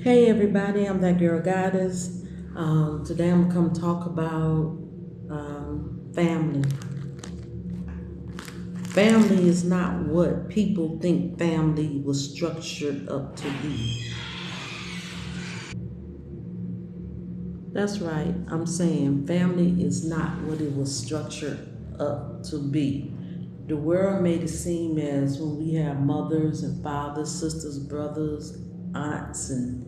Hey everybody, I'm that girl Goddess. Today I'm gonna come talk about family. Family is not what people think family was structured up to be. That's right, I'm saying family is not what it was structured up to be. The world made it seem as when we have mothers and fathers, sisters, brothers, aunts, and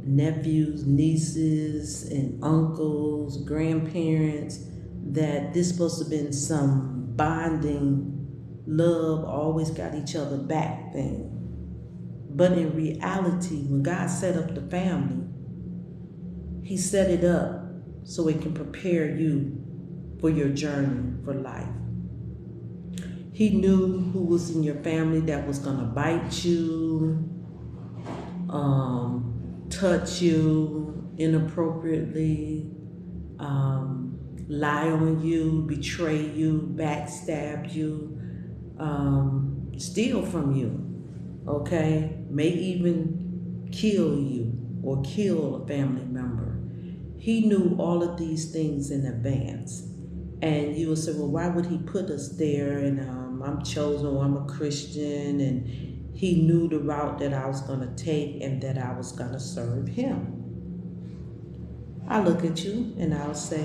nephews, nieces, and uncles, grandparents, that this supposed to have been some bonding, love, always got each other back thing. But in reality, when God set up the family, He set it up so it can prepare you for your journey for life. He knew who was in your family that was gonna bite you, touch you inappropriately, lie on you, betray you, backstab you, steal from you, okay? May even kill you or kill a family member. He knew all of these things in advance. And you will say, well, why would he put us there? And I'm chosen, or I'm a Christian, and he knew the route that I was going to take and that I was going to serve him. I look at you and I'll say,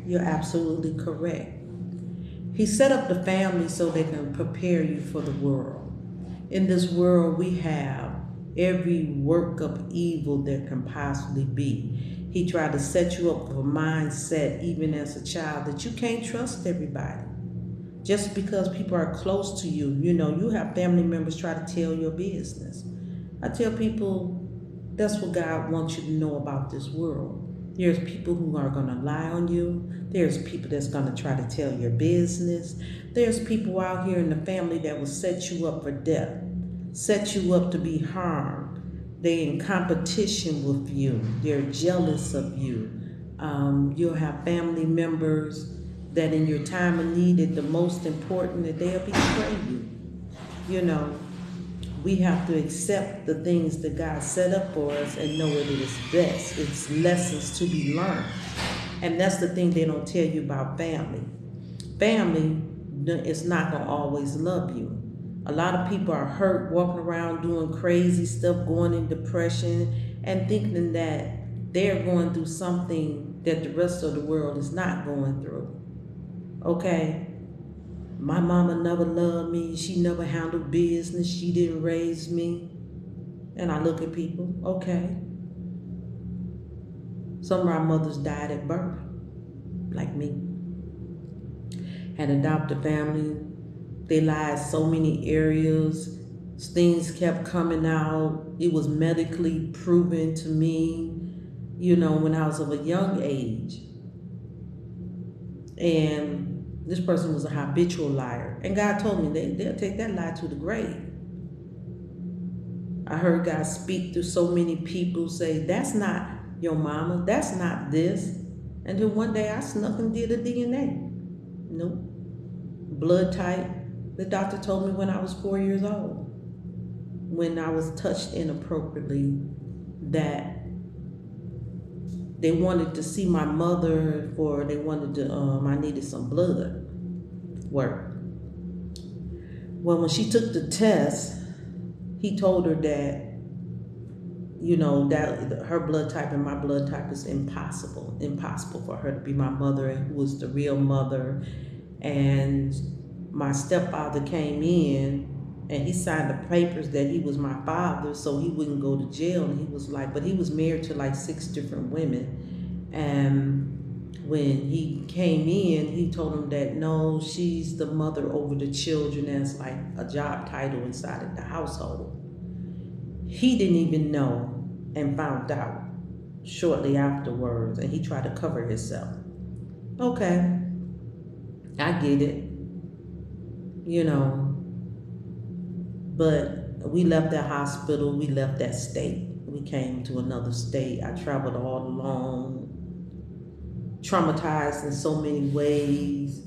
you're absolutely correct. He set up the family so they can prepare you for the world. In this world, we have every work of evil there can possibly be. He tried to set you up with a mindset, even as a child, that you can't trust everybody. Just because people are close to you, you have family members try to tell your business. I tell people that's what God wants you to know about this world. There's people who are going to lie on you. There's people that's going to try to tell your business. There's people out here in the family that will set you up for death, set you up to be harmed. They're in competition with you. They're jealous of you. You'll have family members that in your time of need, it's the most important, that they'll betray you. You know, we have to accept the things that God set up for us and know it is best. It's lessons to be learned. And that's the thing they don't tell you about family. Family is not going to always love you. A lot of people are hurt, walking around doing crazy stuff, going in depression, and thinking that they're going through something that the rest of the world is not going through. Okay? My mama never loved me. She never handled business. She didn't raise me. And I look at people, okay. Some of our mothers died at birth, like me. Had adopted family. They lied so many areas. Things kept coming out. It was medically proven to me, when I was of a young age. And this person was a habitual liar. And God told me they'll take that lie to the grave. I heard God speak through so many people, say, that's not your mama, that's not this. And then one day I snuck and did a DNA. Nope. Blood type. The doctor told me when I was 4 years old, when I was touched inappropriately, that they wanted to see my mother, I needed some blood work. Well, when she took the test, he told her that, that her blood type and my blood type is impossible for her to be my mother, and who was the real mother. And my stepfather came in and he signed the papers that he was my father so he wouldn't go to jail. And he was like, but he was married to like 6 different women. And when he came in, he told him that no, she's the mother over the children, as like a job title inside of the household. He didn't even know and found out shortly afterwards, and he tried to cover himself. Okay, I get it, you know, but we left that hospital, we left that state, we came to another state. I traveled all alone, traumatized in so many ways,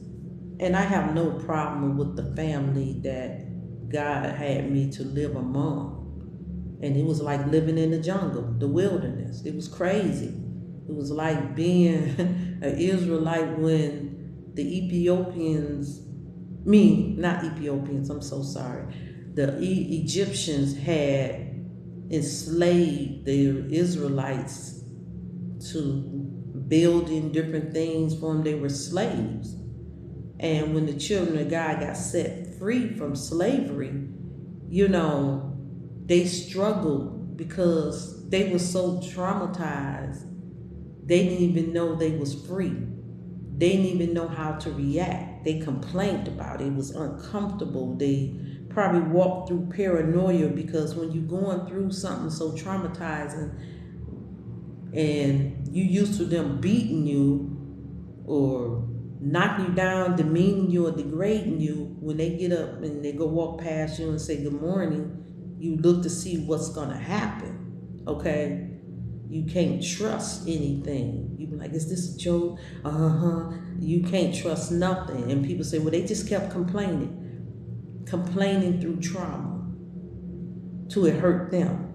and I have no problem with the family that God had me to live among. And it was like living in the jungle, the wilderness. It was crazy. It was like being an Israelite when the Ethiopians, not Ethiopians, I'm so sorry. The Egyptians had enslaved the Israelites to building different things for them. They were slaves. And when the children of God got set free from slavery, they struggled because they were so traumatized. They didn't even know they was free. They didn't even know how to react. They complained about it. It was uncomfortable. They probably walked through paranoia because when you're going through something so traumatizing and you used to them beating you or knocking you down, demeaning you or degrading you, when they get up and they go walk past you and say good morning, you look to see what's going to happen, okay? You can't trust anything. You be like, is this a joke? You can't trust nothing. And people say, well, they just kept complaining through trauma till it hurt them.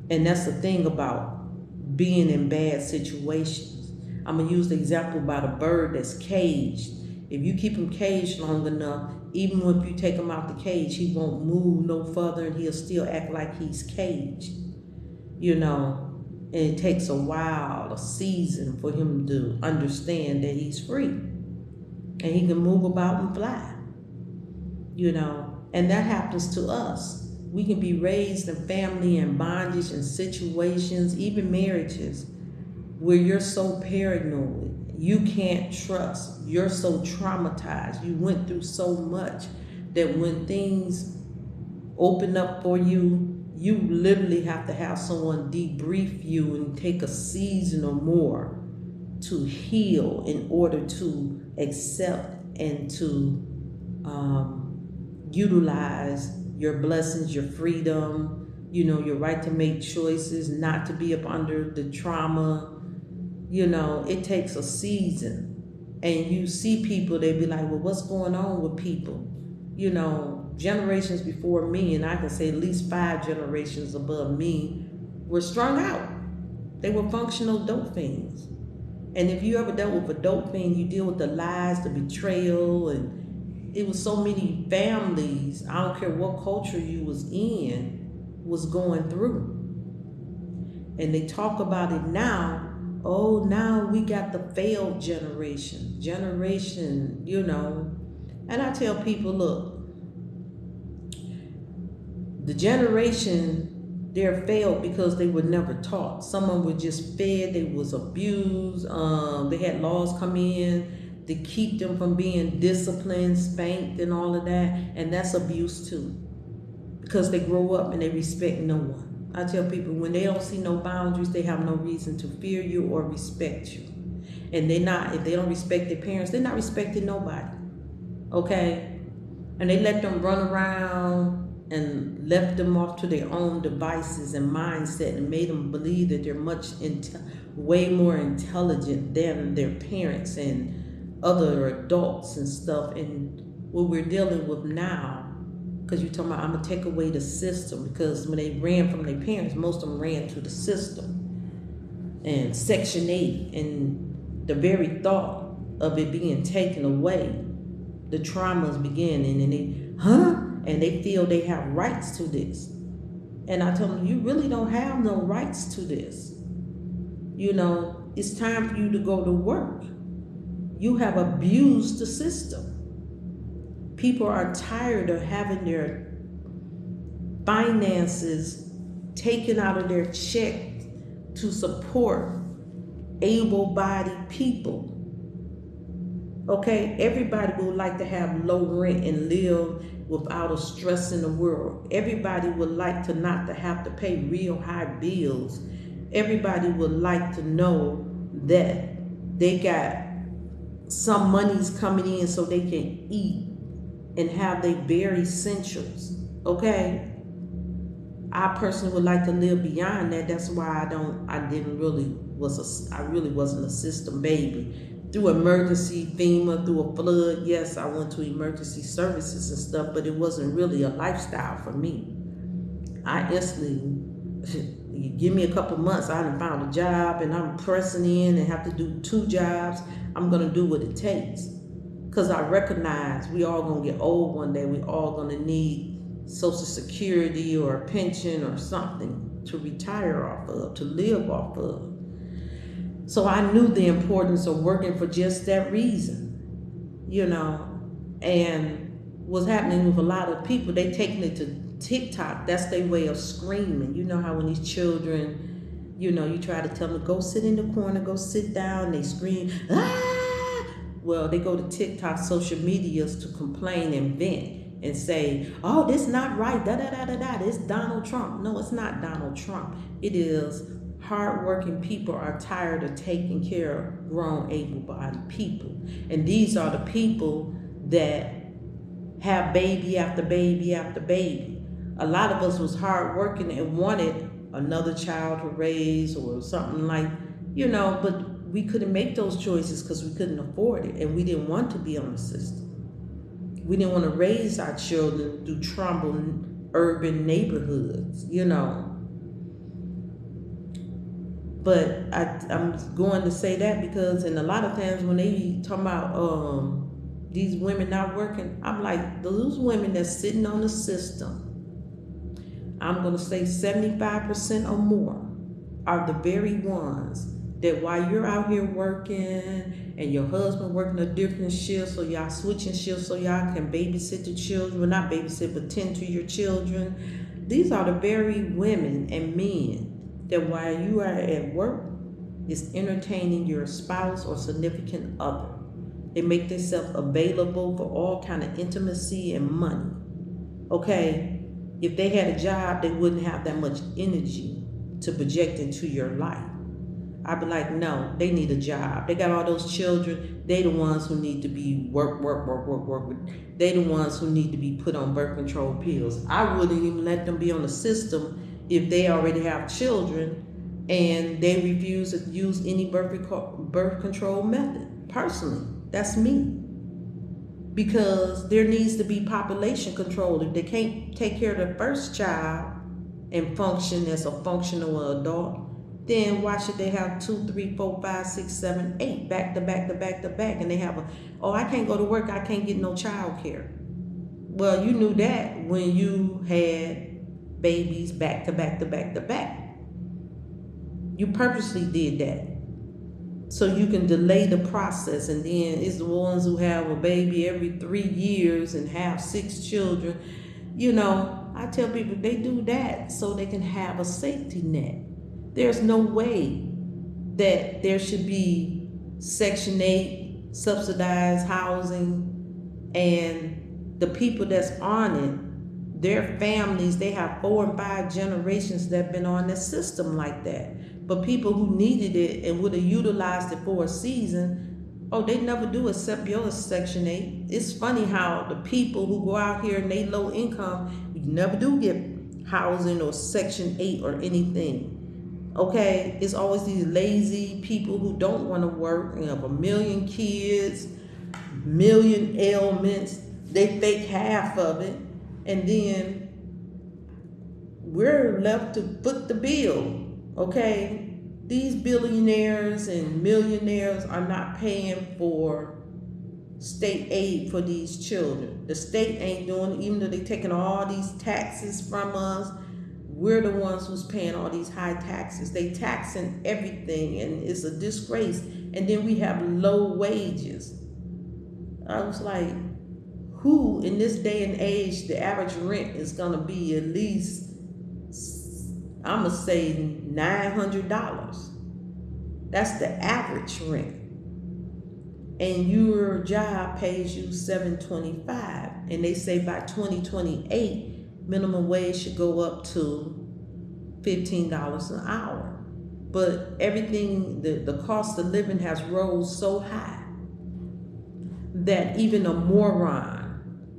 And that's the thing about being in bad situations. I'm going to use the example about a bird that's caged. If you keep him caged long enough, even if you take him out the cage, he won't move no further and he'll still act like he's caged, And it takes a while, a season for him to understand that he's free. And he can move about and fly, And that happens to us. We can be raised in family and bondage and situations, even marriages, where you're so paranoid. You can't trust. You're so traumatized. You went through so much that when things open up for you, you literally have to have someone debrief you and take a season or more to heal in order to accept and to utilize your blessings, your freedom, your right to make choices, not to be up under the trauma. It takes a season. And you see people, they be like, well, what's going on with people? Generations before me, and I can say at least 5 generations above me, were strung out. They were functional dope fiends. And if you ever dealt with a dope fiend, you deal with the lies, the betrayal, and it was so many families, I don't care what culture you was in, was going through. And they talk about it now. Oh, now we got the failed generation, And I tell people, look, the generation, they're failed because they were never taught. Some of them were just fed, they was abused, they had laws come in to keep them from being disciplined, spanked and all of that, and that's abuse too. Because they grow up and they respect no one. I tell people, when they don't see no boundaries, they have no reason to fear you or respect you. And if they don't respect their parents, they're not respecting nobody, okay? And they let them run around and left them off to their own devices and mindset and made them believe that they're way more intelligent than their parents and other adults and stuff. And what we're dealing with now, because you're talking about, I'm going to take away the system, because when they ran from their parents, most of them ran to the system. And Section 8 and the very thought of it being taken away, the traumas begin, and then they feel they have rights to this. And I tell them, you really don't have no rights to this. It's time for you to go to work. You have abused the system. People are tired of having their finances taken out of their check to support able-bodied people. Okay, everybody would like to have low rent and live without a stress in the world. Everybody would like to not to have to pay real high bills. Everybody would like to know that they got some money's coming in so they can eat and have their bare essentials. Okay, I personally would like to live beyond that. That's why I really wasn't a system baby. Through emergency, FEMA, through a flood, yes, I went to emergency services and stuff, but it wasn't really a lifestyle for me. I instantly You give me a couple months, I done found a job and I'm pressing in and have to do 2 jobs. I'm gonna do what it takes. Because I recognize we all gonna get old one day. We all gonna need Social Security or a pension or something to retire off of, to live off of. So I knew the importance of working for just that reason, you know. And what's happening with a lot of people, they taking it to TikTok. That's their way of screaming. You know how when these children, you know, you try to tell them, go sit in the corner, go sit down, they scream, ah! Well, they go to TikTok, social medias to complain and vent and say, oh, this not right, da-da-da-da-da, this Donald Trump. No, it's not Donald Trump. It is hardworking people are tired of taking care of grown, able-bodied people. And these are the people that have baby after baby after baby. A lot of us was hardworking and wanted another child to raise or something like, you know, but we couldn't make those choices because we couldn't afford it, and we didn't want to be on the system. We didn't want to raise our children through troubled urban neighborhoods, you know. But I'm going to say that because, and a lot of times when they talk about these women not working, I'm like, those women that's sitting on the system, I'm going to say 75% or more are the very ones that while you're out here working and your husband working a different shift, so y'all switching shifts so y'all can babysit the children, well, not babysit, but tend to your children. These are the very women and men that while you are at work is entertaining your spouse or significant other. They make themselves available for all kind of intimacy and money. Okay, if they had a job, they wouldn't have that much energy to project into your life. I'd be like, no, they need a job. They got all those children. They the ones who need to be work. They the ones who need to be put on birth control pills. I wouldn't even let them be on the system if they already have children and they refuse to use any birth control method. Personally, that's me. Because there needs to be population control. If they can't take care of the first child and function as a functional adult, then why should they have 2, 3, 4, 5, 6, 7, 8 back to back to back to back? And they have I can't go to work, I can't get no child care. Well, you knew that when you had babies back to back to back to back. You purposely did that so you can delay the process. And then it's the ones who have a baby every 3 years and have 6 children. You know, I tell people they do that so they can have a safety net. There's no way that there should be Section 8 subsidized housing, and the people that's on it, their families, they have 4 and 5 generations that have been on this system like that. But people who needed it and would have utilized it for a season, they never do accept your Section 8. It's funny how the people who go out here and they low income, you never do get housing or Section 8 or anything. Okay, it's always these lazy people who don't want to work and have 1 million kids, million ailments. They fake half of it, and then we're left to foot the bill. Okay, these billionaires and millionaires are not paying for state aid for these children. The state ain't doing it, even though they're taking all these taxes from us. We're the ones who's paying all these high taxes. They taxing everything, and it's a disgrace. And then we have low wages. I was like, who in this day and age, the average rent is gonna be at least, I'm gonna say $900. That's the average rent. And your job pays you $725. And they say by 2028, minimum wage should go up to $15 an hour. But everything, the cost of living has rose so high that even a moron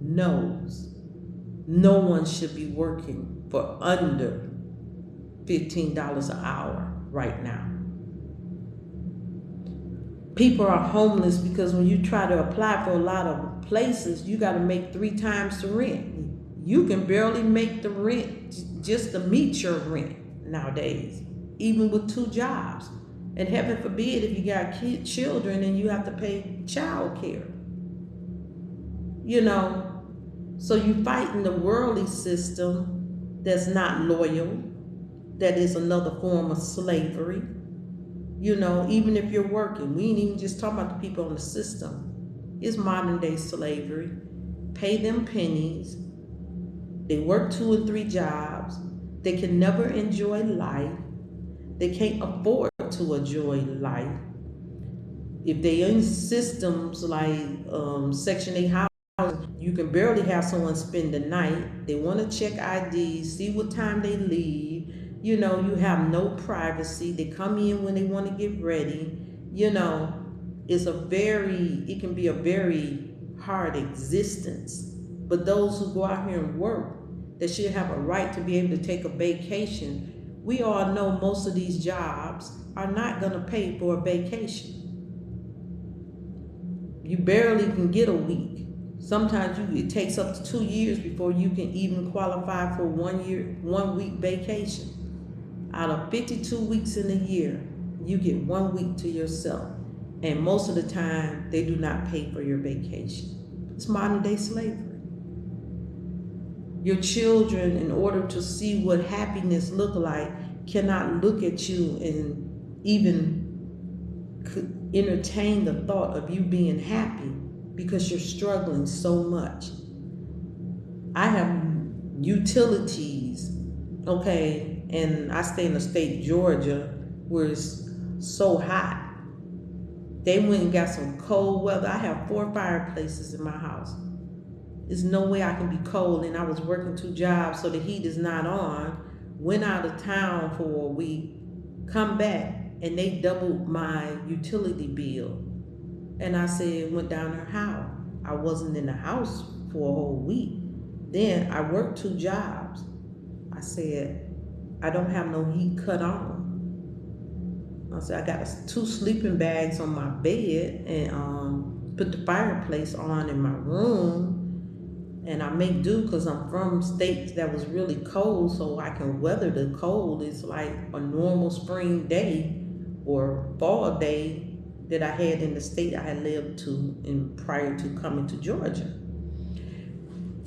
knows no one should be working for under $15 an hour right now. People are homeless because when you try to apply for a lot of places, you got to make 3 times the rent. You can barely make the rent just to meet your rent. nowadays, even with 2 jobs. And heaven forbid if you got children and you have to pay child care. You know, so you fighting the worldly system that's not loyal, that is another form of slavery. You know, even if you're working, we ain't even just talking about the people on the system. It's modern day slavery. Pay them pennies. They work 2 and 3 jobs. They can never enjoy life. They can't afford to enjoy life. If they in systems like Section 8 housing, you can barely have someone spend the night. They want to check IDs, see what time they leave. You know, you have no privacy. They come in when they want to get ready. You know, it can be a very hard existence. But those who go out here and work, they should have a right to be able to take a vacation. We all know most of these jobs are not going to pay for a vacation. You barely can get a week. Sometimes it takes up to 2 years before you can even qualify for 1 week vacation. Out of 52 weeks in a year, you get 1 week to yourself. And most of the time, they do not pay for your vacation. It's modern day slavery. Your children, in order to see what happiness look like, cannot look at you and even entertain the thought of you being happy because you're struggling so much. I have utilities, okay, and I stay in the state of Georgia where it's so hot. They went and got some cold weather. I have 4 fireplaces in my house. There's no way I can be cold, and I was working 2 jobs, so the heat is not on. Went out of town for a week, come back, and they doubled my utility bill. And I said, went down there, how? I wasn't in the house for a whole week. Then I worked 2 jobs. I said, I don't have no heat cut on. I said, I got 2 sleeping bags on my bed and put the fireplace on in my room. And I make do because I'm from states that was really cold, so I can weather the cold. It's like a normal spring day or fall day that I had in the state I had lived prior to coming to Georgia.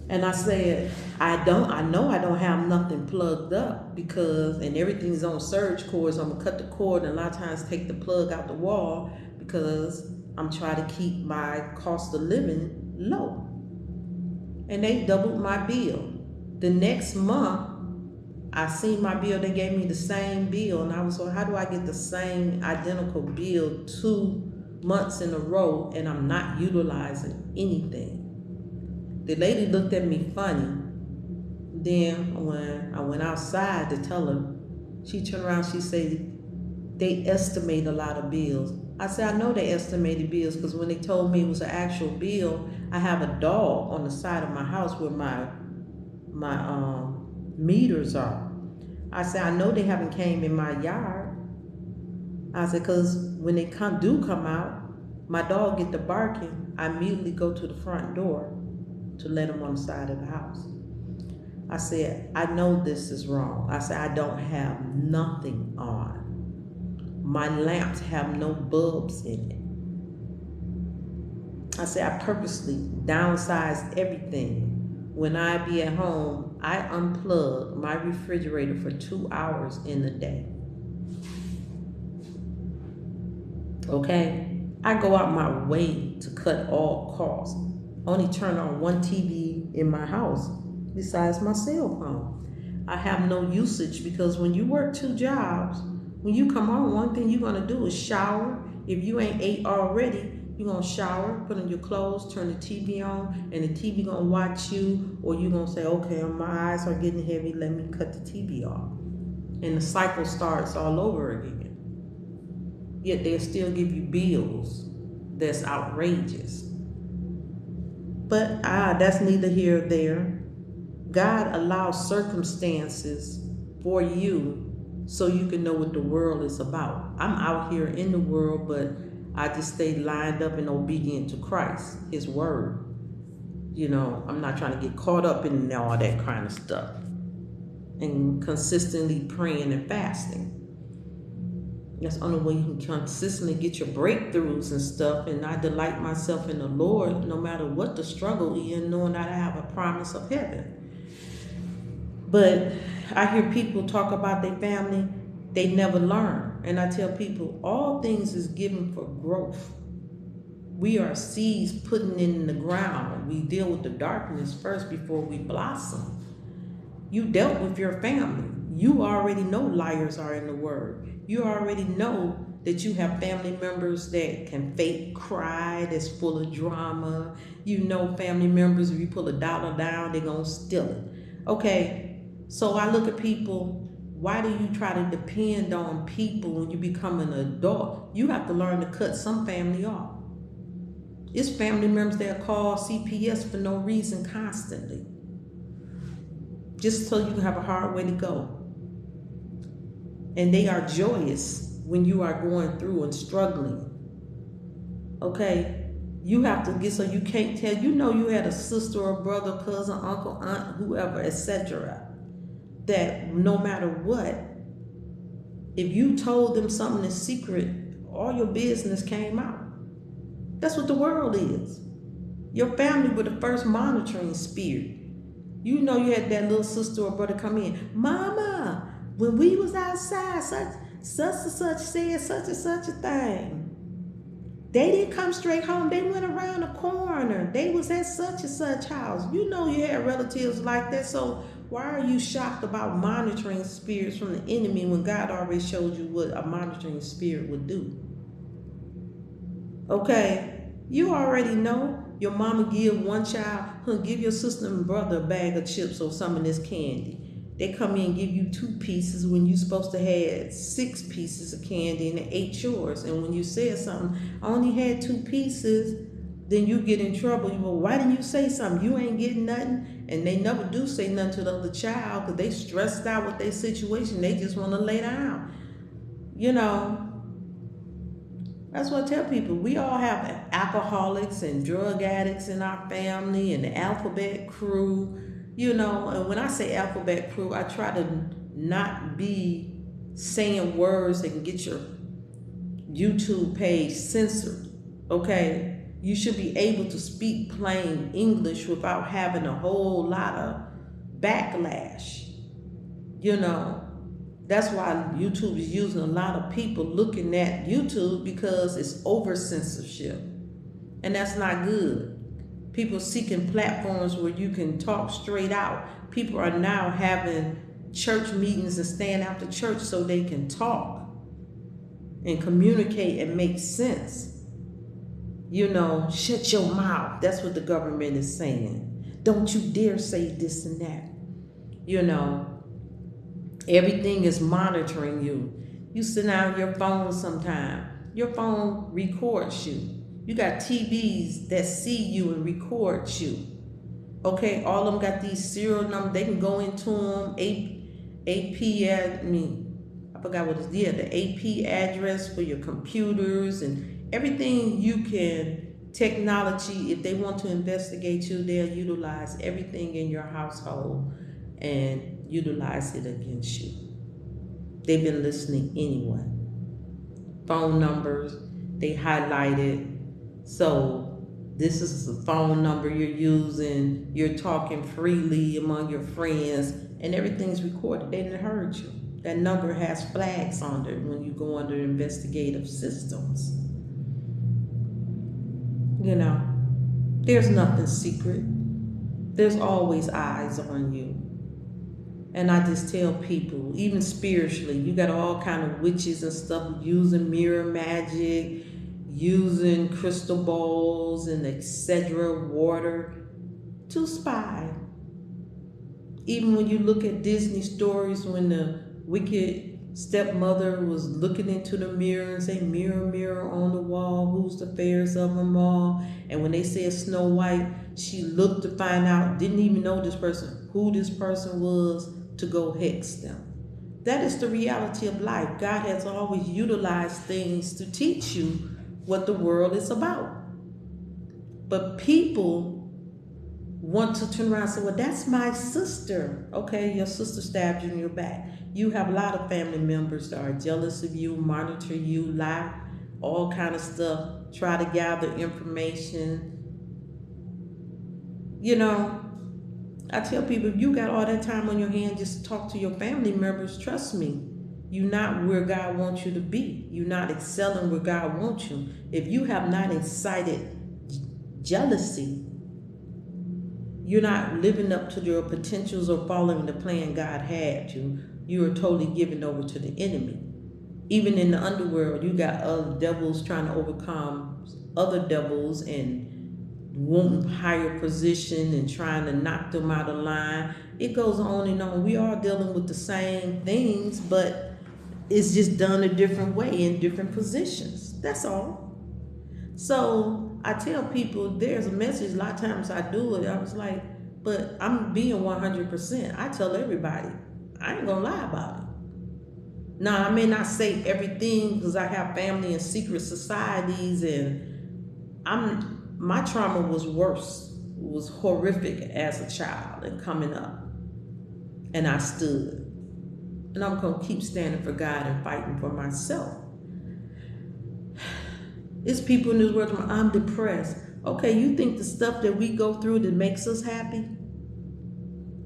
And I said, I know I don't have nothing plugged up and everything's on surge cords. I'm gonna cut the cord and a lot of times take the plug out the wall because I'm trying to keep my cost of living low. And they doubled my bill. The next month, I seen my bill, they gave me the same bill, and I was like, how do I get the same identical bill 2 months in a row and I'm not utilizing anything? The lady looked at me funny. Then when I went outside to tell her, she turned around, she said, they estimate a lot of bills. I said, I know they estimated bills because when they told me it was an actual bill, I have a dog on the side of my house where my meters are. I said, I know they haven't came in my yard. I said, because when they do come out, my dog get to barking, I immediately go to the front door to let him on the side of the house. I said, I know this is wrong. I said, I don't have nothing on. My lamps have no bulbs in it. I said, I purposely downsized everything. When I be at home, I unplug my refrigerator for 2 hours in the day. Okay? I go out my way to cut all costs. Only turn on 1 TV in my house besides my cell phone. I have no usage because when you work 2 jobs, when you come home, one thing you're gonna do is shower. If you ain't ate already, you're gonna shower, put on your clothes, turn the TV on, and the TV gonna watch you, or you're gonna say, okay, my eyes are getting heavy, let me cut the TV off. And the cycle starts all over again. Yet they'll still give you bills that's outrageous. But that's neither here nor there. God allows circumstances for you so you can know what the world is about. I'm out here in the world, but I just stay lined up and obedient to Christ, His word. You know, I'm not trying to get caught up in all that kind of stuff. and consistently praying and fasting. That's the only way you can consistently get your breakthroughs and stuff. And I delight myself in the Lord no matter what the struggle is, knowing that I have a promise of heaven. But I hear people talk about their family, they never learn. And I tell people, all things is given for growth. We are seeds putting in the ground. We deal with the darkness first before we blossom. You dealt with your family. You already know liars are in the word. You already know that you have family members that can fake cry, that's full of drama. You know family members, if you pull $1 down, they're going to steal it. Okay, so I look at people, why do you try to depend on people when you become an adult? You have to learn to cut some family off. It's family members that call CPS for no reason constantly, just so you can have a hard way to go. And they are joyous when you are going through and struggling. Okay? You have to get, so you can't tell, you know you had a sister or brother, cousin, uncle, aunt, whoever, etc. that no matter what, if you told them something in secret, all your business came out. That's what the world is. Your family were the first monitoring spirit. You know you had that little sister or brother come in. Mama, when we was outside, such and such said such and such a thing. They didn't come straight home. They went around the corner. They was at such and such house. You know you had relatives like that. So why are you shocked about monitoring spirits from the enemy when God already showed you what a monitoring spirit would do? Okay, you already know. Your mama give one child, give your sister and brother a bag of chips or some of this candy. They come in and give you 2 pieces when you're supposed to have 6 pieces of candy and they ate yours. And when you said something, I only had 2 pieces, then you get in trouble. You go, why didn't you say something? You ain't getting nothing. And they never do say nothing to the other child because they stressed out with their situation. They just want to lay down. You know, that's what I tell people. We all have alcoholics and drug addicts in our family and the alphabet crew. You know, and when I say alphabet crew, I try to not be saying words that can get your YouTube page censored, okay? You should be able to speak plain English without having a whole lot of backlash. You know, that's why YouTube is using a lot of people looking at YouTube because it's over censorship. And that's not good. People seeking platforms where you can talk straight out. People are now having church meetings and staying after church so they can talk and communicate and make sense. You know, shut your mouth. That's what the government is saying. Don't you dare say this and that. You know, everything is monitoring you. You sit down on your phone sometime. Your phone records you. You got TVs that see you and record you. Okay, all of them got these serial numbers. They can go into them. I forgot what it is. Yeah, the AP address for your computers and everything you can, technology, if they want to investigate you, they'll utilize everything in your household and utilize it against you. They've been listening anyway. Phone numbers, they highlight it. So this is the phone number you're using. You're talking freely among your friends and everything's recorded. They didn't hurt you. That number has flags on it when you go under investigative systems. You know, there's nothing secret. There's always eyes on you. And I just tell people, even spiritually, you got all kind of witches and stuff using mirror magic, using crystal balls and etc. water to spy. Even when you look at Disney stories, when the wicked stepmother was looking into the mirror and say, mirror, mirror on the wall, who's the fairest of them all? And when they said Snow White, she looked to find out, didn't even know this person, who this person was, to go hex them. That is the reality of life. God has always utilized things to teach you what the world is about. But people want to turn around and say, well, that's my sister. Okay, your sister stabbed you in your back. You have a lot of family members that are jealous of you, monitor you, lie, all kind of stuff, try to gather information. You know, I tell people, if you got all that time on your hand, just talk to your family members. Trust me, you're not where God wants you to be. You're not excelling where God wants you. If you have not incited jealousy, you're not living up to your potentials or following the plan God had you. You are totally given over to the enemy. Even in the underworld, you got other devils trying to overcome other devils and wanting higher position and trying to knock them out of line. It goes on and on. We are dealing with the same things, but it's just done a different way in different positions. That's all. So I tell people there's a message. A lot of times I do it. I was like, but I'm being 100%. I tell everybody, I ain't gonna lie about it. Now, I may not say everything because I have family in secret societies, and my trauma was worse, was horrific as a child and coming up. And I stood. And I'm gonna keep standing for God and fighting for myself. It's people in this world, I'm depressed. Okay, you think the stuff that we go through that makes us happy?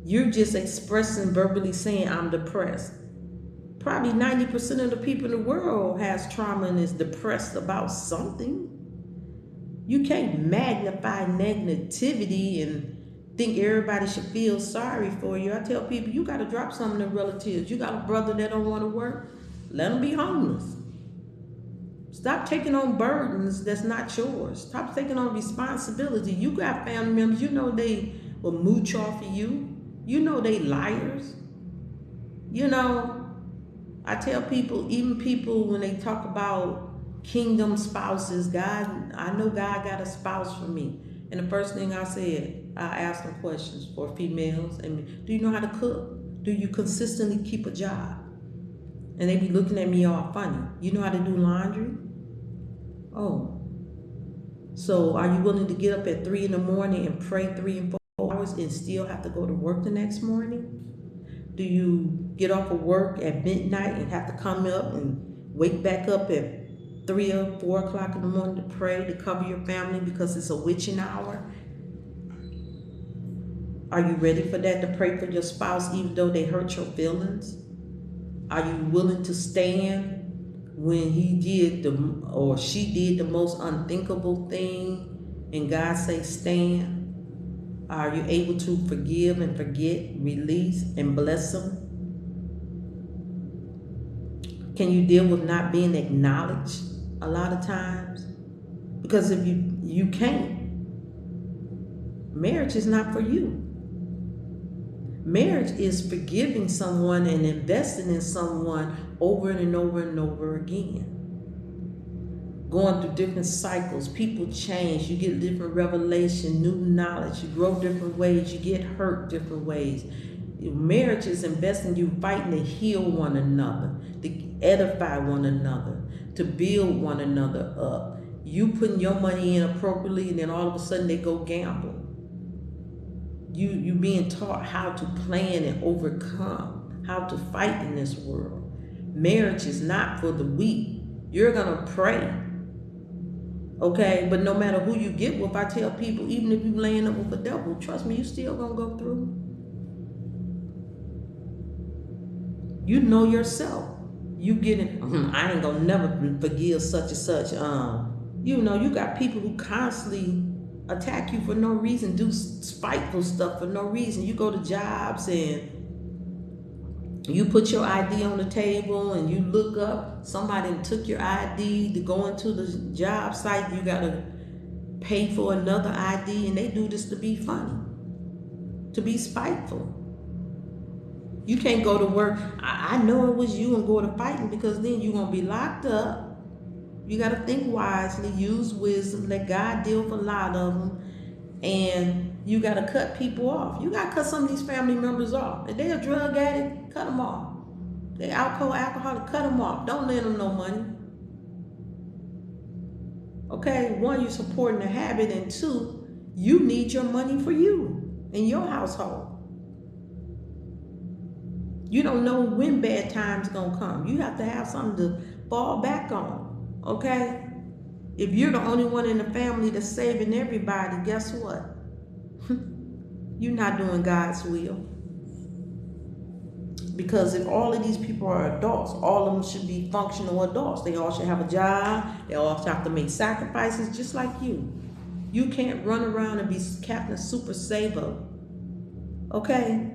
You're just expressing, verbally saying, I'm depressed. Probably 90% of the people in the world has trauma and is depressed about something. You can't magnify negativity and think everybody should feel sorry for you. I tell people, you got to drop some of them relatives. You got a brother that don't want to work, let them be homeless. Stop taking on burdens that's not yours. Stop taking on responsibility. You got family members, you know they will mooch off of you. You know they liars. You know, I tell people, even people when they talk about kingdom spouses, God, I know God got a spouse for me. And the first thing I said, I asked them questions for females. And do you know how to cook? Do you consistently keep a job? And they be looking at me all funny. You know how to do laundry? Oh. So are you willing to get up at 3 in the morning and pray 3 and 4 hours and still have to go to work the next morning? Do you get off of work at midnight and have to come up and wake back up at 3 or 4 o'clock in the morning to pray to cover your family because it's a witching hour? Are you ready for that, to pray for your spouse even though they hurt your feelings? Are you willing to stand when he did or she did the most unthinkable thing and God say stand? Are you able to forgive and forget, release and bless them? Can you deal with not being acknowledged a lot of times? Because if you can't, marriage is not for you. Marriage is forgiving someone and investing in someone over and over and over again. Going through different cycles, people change, you get different revelation, new knowledge, you grow different ways, you get hurt different ways. Marriage is investing you fighting to heal one another, to edify one another, to build one another up. You putting your money in appropriately and then all of a sudden they go gamble. You being taught how to plan and overcome, how to fight in this world. Marriage is not for the weak. You're gonna pray. Okay, but no matter who you get with, I tell people, even if you laying up with the devil, trust me, you still gonna go through. You know yourself. You getting, I ain't gonna never forgive such and such. You know, you got people who constantly attack you for no reason, do spiteful stuff for no reason. You go to jobs and you put your ID on the table and you look up, somebody took your ID to go into the job site, you gotta pay for another ID, and they do this to be funny, to be spiteful. You can't go to work, I know it was you, and go to fighting, because then you're gonna be locked up. You gotta think wisely, use wisdom, let God deal with a lot of them, and you gotta cut people off. You gotta cut some of these family members off. If they're a drug addict, cut them off. They're alcoholic, cut them off. Don't lend them no money. Okay, 1, you're supporting the habit, and 2, you need your money for you. in your household. You don't know when bad times gonna come. You have to have something to fall back on, okay? If you're the only one in the family that's saving everybody, guess what? You're not doing God's will. Because if all of these people are adults, all of them should be functional adults. They all should have a job. They all have to make sacrifices just like you. You can't run around and be Captain Super Saver. Okay?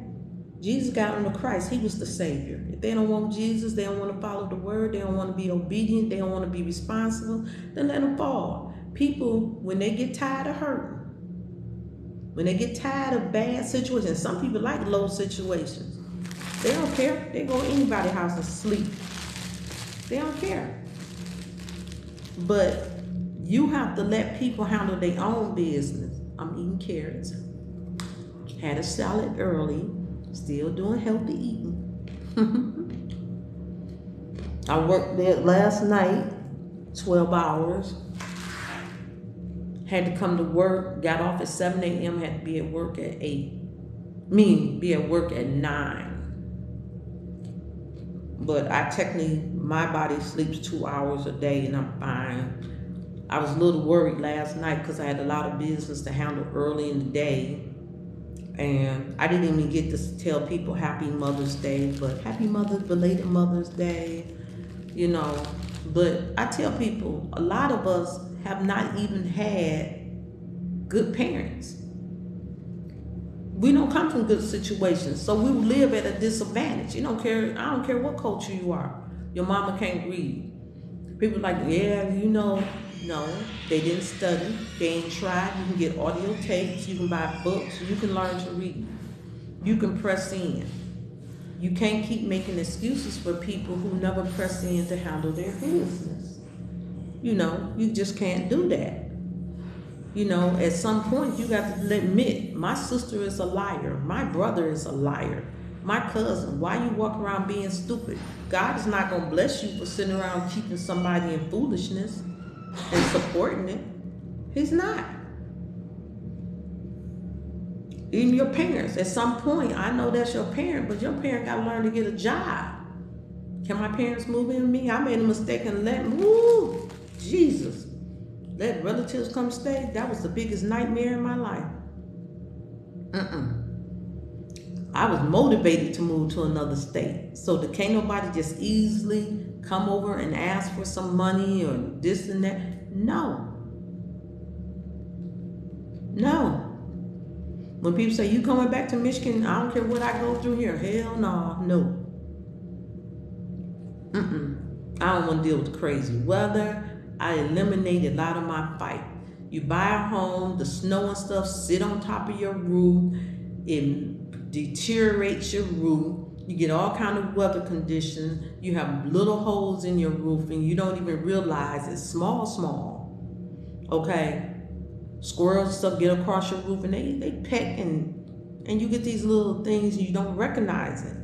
Jesus got on the Christ. He was the Savior. If they don't want Jesus, they don't want to follow the word, they don't want to be obedient, they don't want to be responsible, then let them fall. People, when they get tired of hurting, when they get tired of bad situations, some people like low situations. They don't care. They go to anybody's house and sleep. They don't care. But you have to let people handle their own business. I'm eating carrots. Had a salad early. Still doing healthy eating. I worked there last night, 12 hours. Had to come to work, got off at 7 a.m., had to be at work at 8. Be at work at 9. But my body sleeps 2 hours a day and I'm fine. I was a little worried last night because I had a lot of business to handle early in the day. And I didn't even get to tell people Happy Mother's Day, but belated Mother's Day, But I tell people, a lot of us have not even had good parents. We don't come from good situations, so we live at a disadvantage. I don't care what culture you are. Your mama can't read. People are like, no, they didn't study, they ain't tried. You can get audio tapes, you can buy books, you can learn to read. You can press in. You can't keep making excuses for people who never press in to handle their business. You just can't do that. At some point you got to admit, my sister is a liar, my brother is a liar, my cousin, why you walk around being stupid? God is not going to bless you for sitting around keeping somebody in foolishness and supporting it. He's not. Even your parents, at some point, I know that's your parent, but your parent got to learn to get a job. Can my parents move in with me? I made a mistake and Jesus. Let relatives come stay. That was the biggest nightmare in my life. I was motivated to move to another state. So that can't nobody just easily come over and ask for some money or this and that. No. When people say, you coming back to Michigan, I don't care what I go through here. Hell no. I don't want to deal with the crazy weather. I eliminated a lot of my fight. You buy a home, the snow and stuff sit on top of your roof. It deteriorates your roof. You get all kind of weather conditions. You have little holes in your roof and you don't even realize it's small. Okay? Squirrels and stuff get across your roof and they peck and you get these little things and you don't recognize it.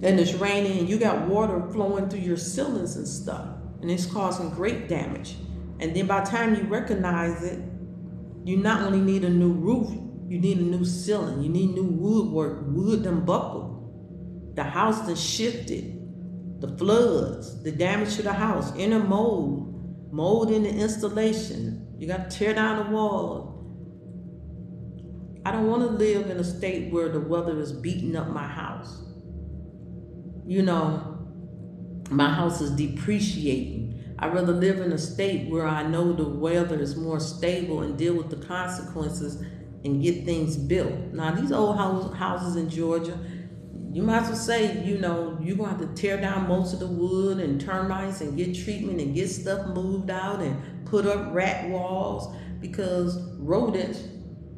And it's raining and you got water flowing through your ceilings and stuff. And it's causing great damage. And then by the time you recognize it, you not only need a new roof, you need a new ceiling. You need new woodwork. Wood done buckled. The house done shifted. The floods, the damage to the house, inner mold in the installation. You got to tear down the wall. I don't want to live in a state where the weather is beating up my house. My house is depreciating. I'd rather live in a state where I know the weather is more stable and deal with the consequences and get things built. Now, these old houses in Georgia, you might as well say, you're going to have to tear down most of the wood and termites and get treatment and get stuff moved out and put up rat walls because rodents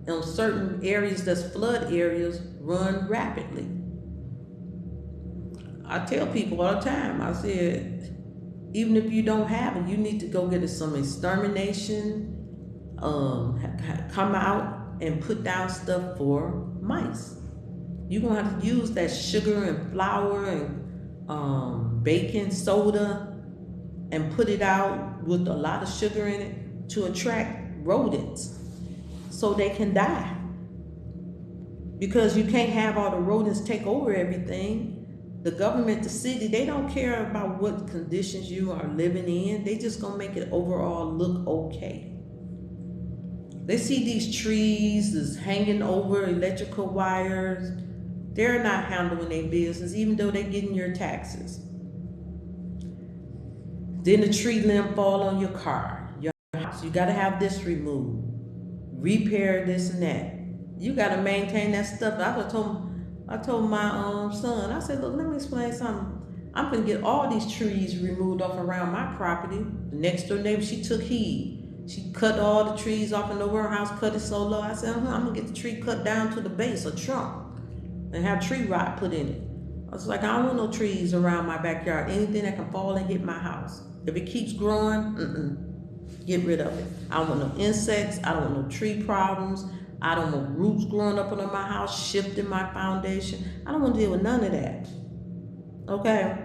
in certain areas that's flood areas run rapidly. I tell people all the time, I said, even if you don't have it, you need to go get some extermination, come out and put down stuff for mice. You're going to have to use that sugar and flour and baking soda and put it out with a lot of sugar in it to attract rodents so they can die. because you can't have all the rodents take over everything. The government, the city, they don't care about what conditions you are living in. They just gonna make it overall look okay. They see these trees that's hanging over electrical wires. They're not handling their business, even though they're getting your taxes. Then the tree limb fall on your car, your house. You gotta have this removed, repair this and that. You gotta maintain that stuff. I told my son, I said, look, let me explain something. I'm gonna get all these trees removed off around my property. The next door neighbor, she took heed. She cut all the trees off in over her house, cut it so low. I said, I'm gonna get the tree cut down to the base, a trunk, and have tree rot put in it. I was like, I don't want no trees around my backyard. Anything that can fall and hit my house. If it keeps growing, get rid of it. I don't want no insects. I don't want no tree problems. I don't want roots growing up under my house, shifting my foundation. I don't want to deal with none of that. Okay?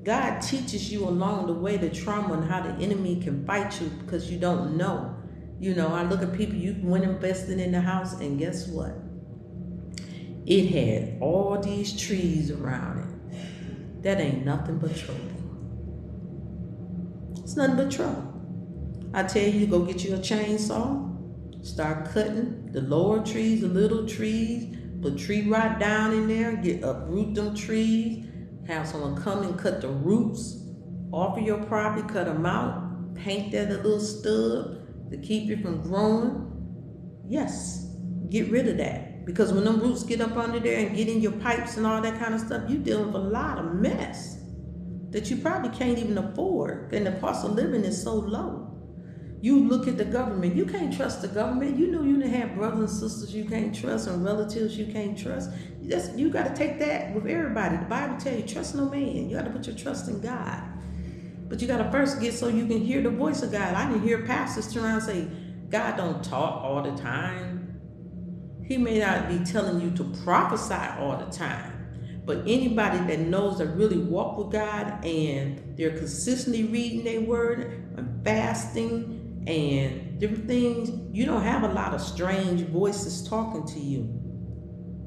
God teaches you along the way the trauma and how the enemy can fight you because you don't know. You know, I look at people, you went investing in the house, and guess what? It had all these trees around it. That ain't nothing but trouble. It's nothing but trouble. I tell you to go get you a chainsaw, start cutting the lower trees, the little trees, put tree rot down in there, uproot them trees, have someone come and cut the roots off of your property, cut them out, paint that a little stub to keep it from growing. Yes, get rid of that. Because when them roots get up under there and get in your pipes and all that kind of stuff, you're dealing with a lot of mess that you probably can't even afford. And the cost of living is so low. You look at the government, you can't trust the government. You know you have brothers and sisters you can't trust and relatives you can't trust. You got to take that with everybody. The Bible tells you, trust no man. You got to put your trust in God. But you got to first get so you can hear the voice of God. I can hear pastors turn around and say, God don't talk all the time. He may not be telling you to prophesy all the time. But anybody that knows that really walk with God and they're consistently reading their word and fasting and different things, you don't have a lot of strange voices talking to you.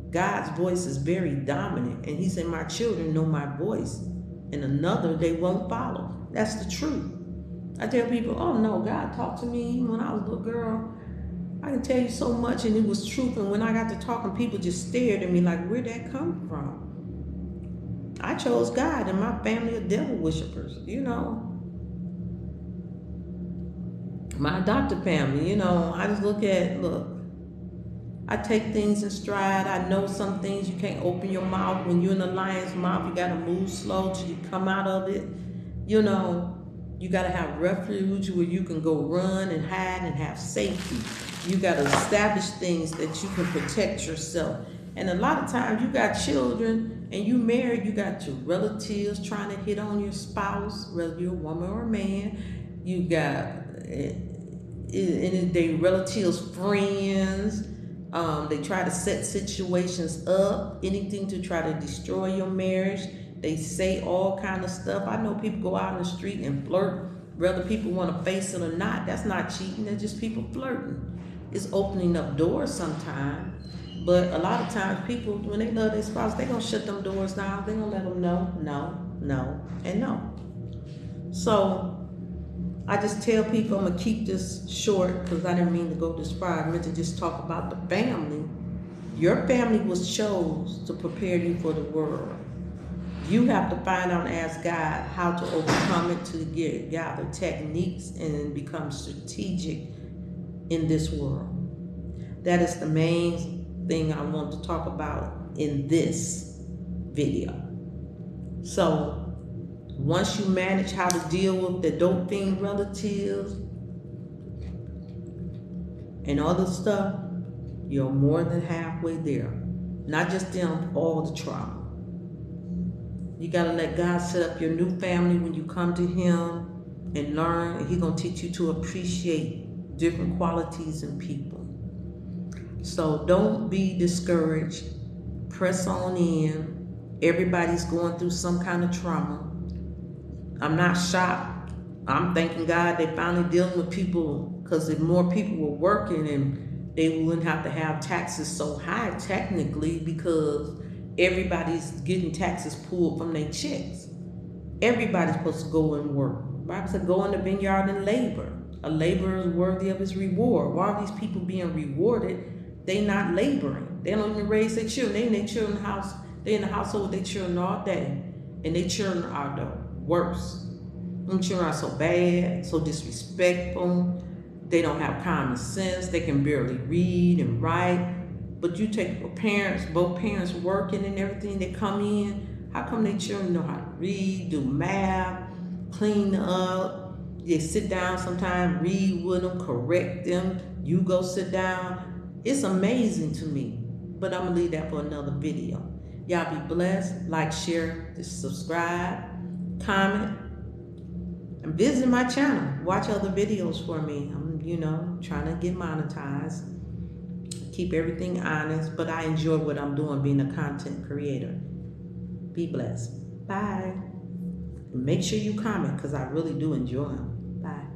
God's voice is very dominant. And he said, my children know my voice. And another they won't follow. That's the truth. I tell people, oh no, God talked to me when I was a little girl. I can tell you so much and it was truth. And when I got to talking, people just stared at me like, where'd that come from? I chose God and my family are devil worshipers, you know. My adopted family, you know, I just look, I take things in stride. I know some things you can't open your mouth. When you're in the lion's mouth, you got to move slow till you come out of it. You know, you got to have refuge where you can go run and hide and have safety. You got to establish things that you can protect yourself. And a lot of times you got children and you married, you got your relatives trying to hit on your spouse, whether you're a woman or a man. You got they relatives, friends. They try to set situations up, anything to try to destroy your marriage. They say all kind of stuff. I know people go out in the street and flirt, whether people want to face it or not. That's not cheating. That's just people flirting. It's opening up doors sometimes. But a lot of times people, when they love their spouse, they're going to shut them doors down. They're going to let them know, no, and no. So I just tell people, I'm going to keep this short because I didn't mean to go this far. I meant to just talk about the family. Your family was chose to prepare you for the world. You have to find out and ask God how to overcome it, to gather techniques and become strategic in this world. That is the main thing I want to talk about in this video. So once you manage how to deal with the dope fiend relatives and other stuff, you're more than halfway there. Not just them, all the trauma. You gotta let God set up your new family when you come to him and learn, and he's gonna teach you to appreciate different qualities in people. So don't be discouraged. Press on in. Everybody's going through some kind of trauma. I'm not shocked. I'm thanking God they finally dealing with people, because if more people were working and They wouldn't have to have taxes so high technically because everybody's getting taxes pulled from their checks. Everybody's supposed to go and work. The Bible said, go in the vineyard and labor. A laborer is worthy of his reward. Why are these people being rewarded? They not laboring. They don't even raise their children. They in their children's house. They in the household with their children all day. And their children are the worst. Them children are so bad, so disrespectful. They don't have common sense. They can barely read and write. But you take parents, both parents working and everything, they come in. How come their children know how to read, do math, clean up? They sit down sometimes, read with them, correct them. You go sit down. It's amazing to me. But I'm going to leave that for another video. Y'all be blessed. Like, share, subscribe, comment, and visit my channel. Watch other videos for me. I'm, trying to get monetized. Keep everything honest, but I enjoy what I'm doing being a content creator. Be blessed. Bye. Make sure you comment because I really do enjoy them. Bye.